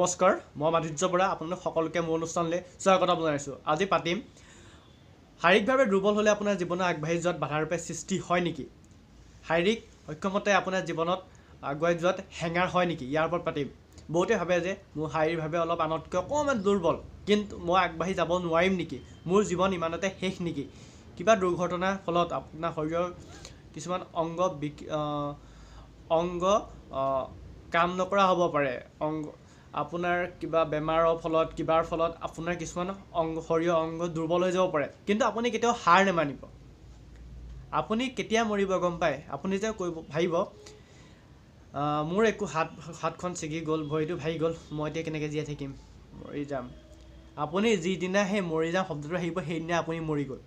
নমস্কাৰ, মই মাধুৰ্য বৰা। আপোনালোক সকলোকে মোৰ অনুষ্ঠানলৈ স্বাগতম জনাইছোঁ। আজি পাতিম শাৰীৰিকভাৱে দুৰ্বল হ'লে আপোনাৰ জীৱনত আগবাঢ়ি যোৱাত বাধাৰূপে সৃষ্টি হয় নেকি? শাৰীৰিক সক্ষমতাই আপোনাৰ জীৱনত আগুৱাই যোৱাত হেঙাৰ হয় নেকি? ইয়াৰ ওপৰত পাতিম। বহুতে ভাবে যে মোৰ শাৰীৰিকভাৱে অলপ আনতকৈ অকণমান দুৰ্বল, কিন্তু মই আগবাঢ়ি যাব নোৱাৰিম নেকি? মোৰ জীৱন ইমানতে শেষ নেকি? কিবা দুৰ্ঘটনাৰ ফলত আপোনাৰ শৰীৰৰ কিছুমান অংগ কাম নকৰা হ'ব পাৰে। আপোনাৰ কিবা বেমাৰৰ ফলত কিবাৰ ফলত আপোনাৰ কিছুমান শৰীৰৰ অংগ দুৰ্বল হৈ যাব পাৰে, কিন্তু আপুনি কেতিয়াও হাৰ নেমানিব। আপুনি কেতিয়া মৰিব গম পায়? আপুনি যে ভাবিব মোৰ একো হাতখন ছিগি গ'ল, ভৰিটো ভাগি গ'ল, মই এতিয়া কেনেকৈ জীয়াই থাকিম, মৰি যাম। আপুনি যিদিনা সেই মৰি যাম শব্দটো আহিব, সেইদিনা আপুনি মৰি গ'ল।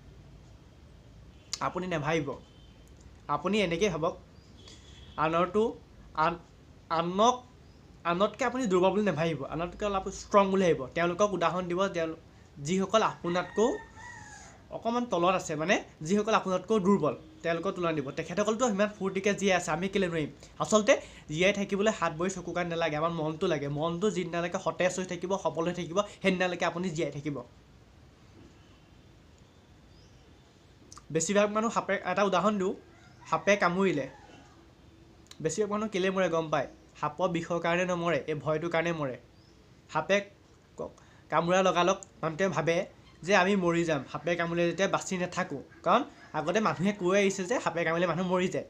আপুনি নেভাবিব। আপুনি এনেকৈ ভাবক, আনতকৈ আপুনি দুৰ্বল বুলি নাভাবিব, আনতকৈ অলপ ষ্ট্ৰং বুলি ভাবিব। তেওঁলোকক উদাহৰণ দিব, যিসকল আপোনাতকৈ অকণমান তলত আছে, মানে যিসকল আপোনাতকৈ দুৰ্বল, তেওঁলোকৰ তুলনা দিব। তেখেতসকলতো সিমান ফূৰ্তিকৈ জীয়াই আছে, আমি কেলৈ নোৱাৰিম? আচলতে জীয়াই থাকিবলৈ হাত ভৰি চকু কাণ নালাগে, আমাৰ মনটো লাগে। মনটো যিদিনালৈকে সতেজ হৈ থাকিব, সবল হৈ থাকিব, সেইদিনালৈকে আপুনি জীয়াই থাকিব। বেছিভাগ মানুহ এটা উদাহৰণ দিওঁ, সাপে কামুৰিলে বেছিভাগ মানুহ কেলৈ মৰে গম পায়? সাপৰ বিষৰ কাৰণে নমৰে, এই ভয়টোৰ কাৰণে মৰে। সাপে কামোৰা লগালগ মানুহটোৱে ভাবে যে আমি মৰি যাম, সাপে কামুৰিলে যেতিয়া বাচি নাথাকোঁ। কাৰণ আগতে মানুহে কৈ আহিছে যে সাপে কামুৰিলে মানুহ মৰি যায়।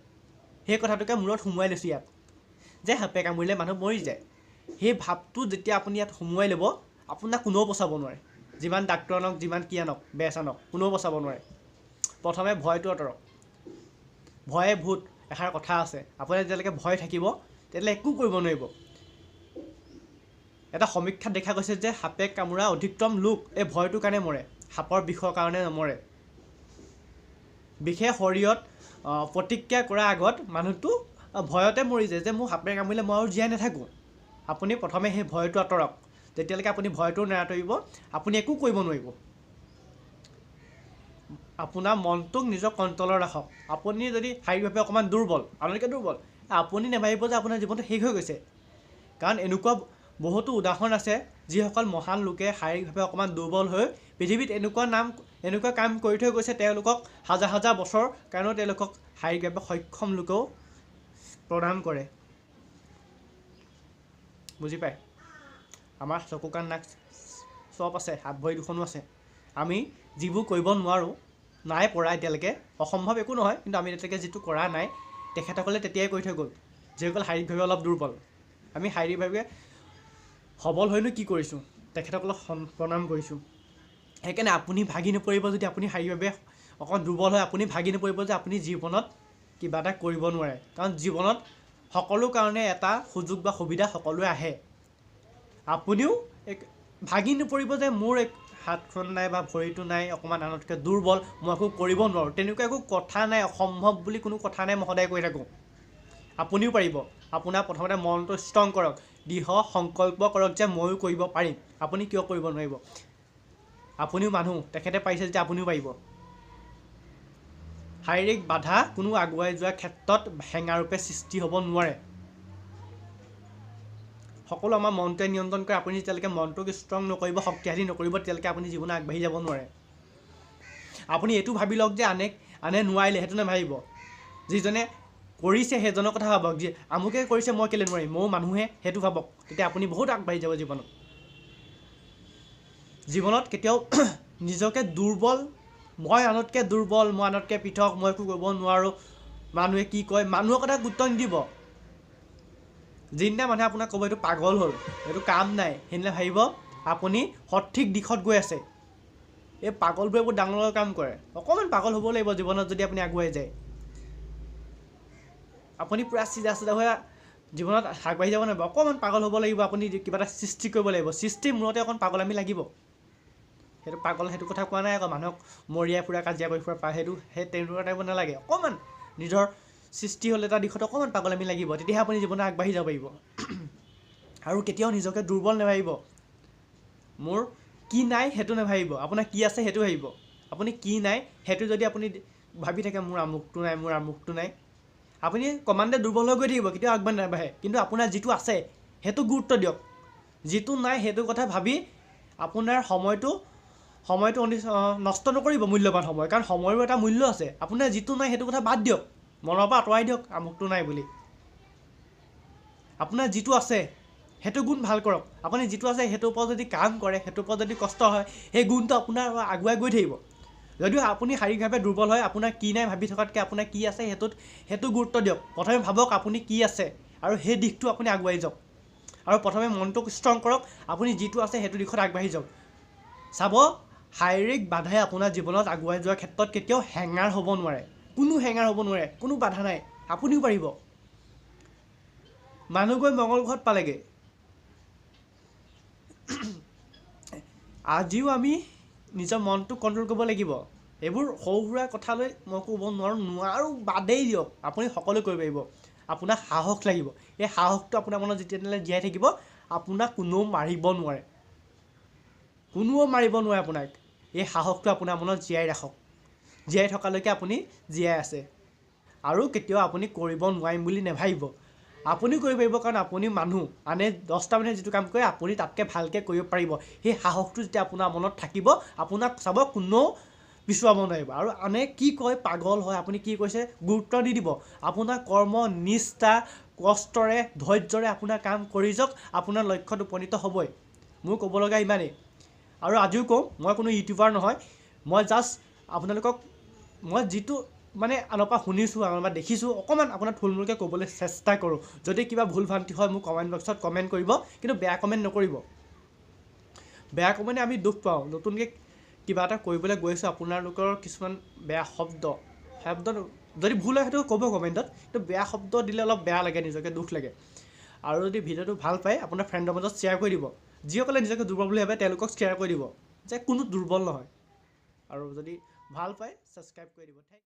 সেই কথাটোকে মূৰত সোমোৱাই লৈছোঁ ইয়াত, যে সাপে কামুৰিলে মানুহ মৰি যায়। সেই ভাৱটো যেতিয়া আপুনি ইয়াত সোমোৱাই ল'ব, আপোনাক কোনেও বচাব নোৱাৰে। যিমান ডাক্তৰ আনক, যিমান কি আনক, বেজ আনক, কোনেও বচাব নোৱাৰে। প্ৰথমে ভয়টো আঁতৰক। ভয়ে ভূত এষাৰ কথা আছে, আপোনাৰ যেতিয়ালৈকে ভয় থাকিব তেতিয়াহ'লে একো কৰিব নোৱাৰিব। এটা সমীক্ষাত দেখা গৈছে যে সাপে কামোৰা অধিকতম লোক এই ভয়টোৰ কাৰণে মৰে, সাপৰ বিষৰ কাৰণে নমৰে। বিষে শৰীৰত প্ৰতিক্ৰিয়া কৰাৰ আগত মানুহটো ভয়তে মৰি যায়, যে মোৰ সাপে কামুৰিলে মই আৰু জীয়াই নাথাকোঁ। আপুনি প্ৰথমে সেই ভয়টো আঁতৰক। যেতিয়ালৈকে আপুনি ভয়টো নাঁতৰিব, আপুনি একো কৰিব নোৱাৰিব। আপোনাৰ মনটোক নিজৰ কণ্ট্ৰলত ৰাখক। আপুনি যদি শাৰীৰিকভাৱে অকণমান দুৰ্বল, আনতকৈ দুৰ্বল, আপুনি নাভাবিব যে আপোনাৰ জীৱনটো শেষ হৈ গৈছে। কাৰণ এনেকুৱা বহুতো উদাহৰণ আছে, যিসকল মহান লোকে শাৰীৰিকভাৱে অকণমান দুৰ্বল হৈ পৃথিৱীত এনেকুৱা কাম কৰি থৈ গৈছে, তেওঁলোকক হাজাৰ হাজাৰ বছৰ কাৰণেও তেওঁলোকক শাৰীৰিকভাৱে সক্ষম লোকেও প্ৰদান কৰে। বুজি পায়? আমাৰ চকু কাণ নাক চব আছে, হাত ভৰি দুখনো আছে। আমি যিবোৰ কৰিব নোৱাৰোঁ, নাই পৰা এতিয়ালৈকে, অসম্ভৱ একো নহয়, কিন্তু আমি এতিয়ালৈকে যিটো কৰা নাই, তেখেতসকলে তেতিয়াই কৰি থৈ গ'ল, যিসকল শাৰীৰিকভাৱে অলপ দুৰ্বল। আমি শাৰীৰিকভাৱে সবল হৈনো কি কৰিছোঁ? তেখেতসকলক প্ৰণাম কৰিছোঁ। সেইকাৰণে আপুনি ভাগি নপৰিব। যদি আপুনি শাৰীৰিকভাৱে অকণ দুৰ্বল হয়, আপুনি ভাগি নপৰিব যে আপুনি জীৱনত কিবা এটা কৰিব নোৱাৰে। কাৰণ জীৱনত সকলো কাৰণে এটা সুযোগ বা সুবিধা সকলোৱে আহে। আপুনিও ভাগি নপৰিব যে মোৰ হাতখন নাই বা ভৰিটো নাই, অকণমান আনতকৈ দুৰ্বল, মই একো কৰিব নোৱাৰোঁ। তেনেকুৱা একো কথা নাই, অসম্ভৱ বুলি কোনো কথা নাই। মই সদায় কৈ থাকোঁ, আপুনিও পাৰিব। আপোনাৰ প্ৰথমতে মনটো ষ্ট্ৰং কৰক, দৃঢ় সংকল্প কৰক যে ময়ো কৰিব পাৰিম। আপুনি কিয় কৰিব নোৱাৰিব? আপুনিও মানুহ, তেখেতে পাৰিছে যেতিয়া আপুনিও পাৰিব। শাৰীৰিক বাধা কোনো আগুৱাই যোৱাৰ ক্ষেত্ৰত হেঙাৰৰূপে সৃষ্টি হ'ব নোৱাৰে। সকলো আমাৰ মনটোৱে নিয়ন্ত্ৰণ কৰে। আপুনি যেতিয়ালৈকে মনটোক ষ্ট্ৰং নকৰিব, শক্তিশালী নকৰিব, তেতিয়ালৈকে আপুনি জীৱনত আগবাঢ়ি যাব নোৱাৰে। আপুনি এইটো ভাবি লওক যে আনে নোৱাৰিলে, সেইটো নাভাবিব। যিজনে কৰিছে সেইজনৰ কথা ভাবক, যে আমুকে কৰিছে মই কেলৈ নোৱাৰিম, ময়ো মানুহে, সেইটো ভাবক। তেতিয়া আপুনি বহুত আগবাঢ়ি যাব জীৱনত। জীৱনত কেতিয়াও নিজকে দুৰ্বল, মই আনতকৈ দুৰ্বল, মই আনতকৈ পৃথক, মই একো কৰিব নোৱাৰোঁ, মানুহে কি কয়, মানুহৰ কথা গুৰুত্ব নিদিব। যিদিনা মানুহে আপোনাক ক'ব এইটো পাগল হ'ল, এইটো কাম নাই, সেইদিনা ভাবিব আপুনি সঠিক দিশত গৈ আছে। এই পাগলবোৰে বহুত ডাঙৰ ডাঙৰ কাম কৰে। অকণমান পাগল হ'ব লাগিব জীৱনত, যদি আপুনি আগুৱাই যায়। আপুনি পূৰা চিধা হৈ জীৱনত আগবাঢ়ি যাব নোৱাৰিব। অকণমান পাগল হ'ব লাগিব, আপুনি কিবা এটা সৃষ্টি কৰিব লাগিব। সৃষ্টিৰ মূৰতে অকণ পাগল আমি লাগিব। সেইটো কথা কোৱা নাই আকৌ, মানুহক মৰিয়াই ফুৰা, কাজিয়া কৰি ফুৰা, সেই তেনেকুৱা টাইপ নালাগে। অকণমান নিজৰ সৃষ্টি হ'ল এটা দিশত অকণমান পাগল আমি লাগিব, তেতিয়াহে আপুনি জীৱনত আগবাঢ়ি যাব পাৰিব। আৰু কেতিয়াও নিজকে দুৰ্বল নাভাবিব। মোৰ কি নাই সেইটো নাভাবিব, আপোনাৰ কি আছে সেইটো ভাবিব। আপুনি কি নাই সেইটো যদি আপুনি ভাবি থাকে, মোৰ আমুকটো নাই, মোৰ আমুকটো নাই, আপুনি ক্ৰমান্বয়ে দুৰ্বল হৈ গৈ থাকিব, কেতিয়াও আগবাঢ়ি নাবাঢ়ে। কিন্তু আপোনাৰ যিটো আছে সেইটো গুৰুত্ব দিয়ক। যিটো নাই সেইটো কথা ভাবি আপোনাৰ সময়টো নষ্ট নকৰিব, মূল্যৱান সময়, কাৰণ সময়ৰো এটা মূল্য আছে। আপোনাৰ যিটো নাই সেইটো কথা বাদ দিয়ক, মনৰ পৰা আঁতৰাই দিয়ক আমুকটো নাই বুলি। আপোনাৰ যিটো আছে সেইটো গুণ ভাল কৰক। আপুনি যিটো আছে সেইটোৰ ওপৰত যদি কাম কৰে, সেইটোৰ ওপৰত যদি কষ্ট হয়, সেই গুণটো আপোনাৰ আগুৱাই গৈ থাকিব। যদিও আপুনি শাৰীৰিকভাৱে দুৰ্বল হয়, আপোনাৰ কি নাই ভাবি থকাতকৈ আপোনাৰ কি আছে সেইটো গুৰুত্ব দিয়ক। প্ৰথমে ভাবক আপুনি কি আছে আৰু সেই দিশটো আপুনি আগুৱাই যাওক। আৰু প্ৰথমে মনটোক ষ্ট্ৰং কৰক, আপুনি যিটো আছে সেইটো দিশত আগবাঢ়ি যাওক। চাব, শাৰীৰিক বাধাই আপোনাৰ জীৱনত আগুৱাই যোৱাৰ ক্ষেত্ৰত কেতিয়াও হেঙাৰ হ'ব নোৱাৰে। কোনো হেঙাৰ হ'ব নোৱাৰে, কোনো বাধা নাই, আপুনিও পাৰিব। মানুহ গৈ মঙ্গল গ্ৰহত পালেগৈ। আজিও আমি নিজৰ মনটোক কণ্ট্ৰল কৰিব লাগিব। এইবোৰ সৰু সুৰা কথালৈ মই ক'ব নোৱাৰো বাদেই দিয়ক, আপুনি সকলো কৰিব পাৰিব। আপোনাক সাহস লাগিব। এই সাহসটো আপোনাৰ মনত যেতিয়ালৈ জীয়াই থাকিব, আপোনাক কোনেও মাৰিব নোৱাৰে। কোনেও মাৰিব নোৱাৰে আপোনাক। এই সাহসটো আপোনাৰ মনত জীয়াই ৰাখক। জীয়াই থকালৈকে আপুনি জীয়াই আছে। আৰু কেতিয়াও আপুনি কৰিব নোৱাৰিম বুলি নাভাবিব। আপুনি কৰিব পাৰিব, কাৰণ আপুনি মানুহ। আনে 10টা মানুহে যিটো কাম কৰে আপুনি তাতকৈ ভালকৈ কৰিব পাৰিব। সেই সাহসটো যেতিয়া আপোনাৰ মনত থাকিব, আপোনাক চাব কোনেও পিছুৱাব নোৱাৰিব। আৰু আনে কি কয়, পাগল হয়, আপুনি কি কৈছে গুৰুত্ব দি দিব। আপোনাৰ কৰ্ম নিষ্ঠা, কষ্টৰে, ধৈৰ্যৰে আপোনাৰ কাম কৰি যাওক, আপোনাৰ লক্ষ্যত উপনীত হ'বই। মোৰ ক'ব লগা ইমানেই। আৰু আজিও কওঁ, মই কোনো ইউটিউবাৰ নহয়। মই জাষ্ট আপোনালোকক মই যিটো মানে আনৰ পৰা শুনিছোঁ, আনৰ পৰা দেখিছোঁ, অকণমান আপোনাৰ থুলমূলকৈ ক'বলৈ চেষ্টা কৰোঁ। যদি কিবা ভুল ভ্ৰান্তি হয় মোক কমেণ্ট বক্সত কমেণ্ট কৰিব, কিন্তু বেয়া কমেণ্ট নকৰিব। বেয়া কমেণ্টে আমি দুখ পাওঁ। নতুনকৈ কিবা এটা কৰিবলৈ গৈছোঁ, আপোনালোকৰ কিছুমান বেয়া শব্দ যদি ভুল হয় সেইটো ক'ব কমেণ্টত, কিন্তু বেয়া শব্দ দিলে অলপ বেয়া লাগে, নিজকে দুখ লাগে। আৰু যদি ভিডিঅ'টো ভাল পায়, আপোনাৰ ফ্ৰেণ্ডৰ মাজত শ্বেয়াৰ কৰি দিব। যিসকলে নিজকে দুৰ্বল বুলি ভাবে তেওঁলোকক শ্বেয়াৰ কৰি দিব, যে কোনো দুৰ্বল নহয়। আৰু যদি ভাল পায় ছাবস্ক্ৰাইব কৰি দিব।